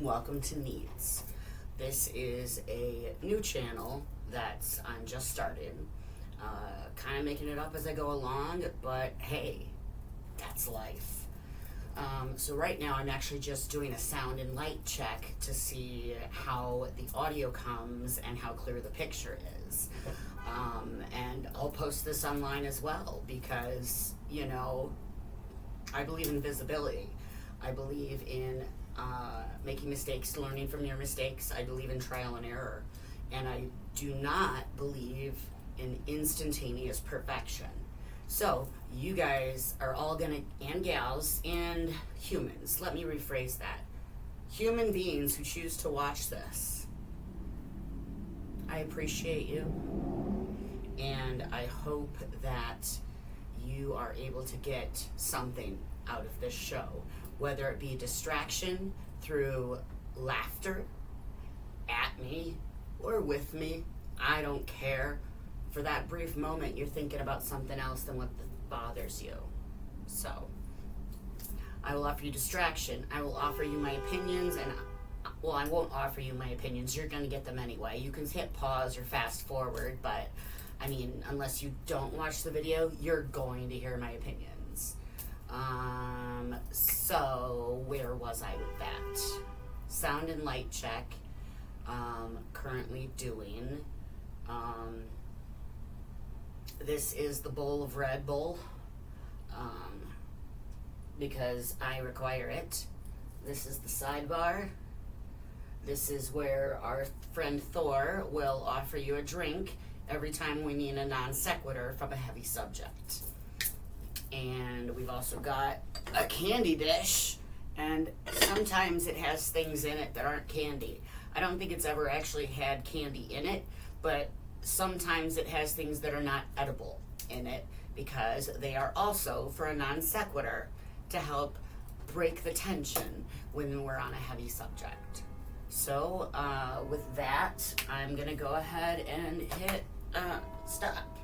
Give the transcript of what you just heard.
Welcome to Needs. This is a new channel that I'm just starting. Kind of making it up as I go along, but hey, that's life. So right now I'm actually just doing a sound and light check to see how the audio comes and how clear the picture is. And I'll post this online as well because, I believe in visibility. I believe in making mistakes, learning from your mistakes. I believe in trial and error. And I do not believe in instantaneous perfection. So you guys are all and gals and humans, let me rephrase that. Human beings who choose to watch this. I appreciate you. And I hope that you are able to get something out of this show, whether it be distraction through laughter at me or with me. I don't care. For that brief moment, you're thinking about something else than what bothers you. So, I will offer you distraction. I will offer you my opinions, and I won't offer you my opinions. You're going to get them anyway. You can hit pause or fast forward, but unless you don't watch the video, you're going to hear my opinions. So where was I with that? Sound and light check. Currently doing. This is the bowl of Red Bull, because I require it. This is the sidebar. This is where our friend Thor will offer you a drink every time we need a non sequitur from a heavy subject. And we've also got a candy dish, and sometimes it has things in it that aren't candy. I don't think it's ever actually had candy in it, but sometimes it has things that are not edible in it because they are also for a non sequitur to help break the tension when we're on a heavy subject. So with that, I'm going to go ahead and hit stop.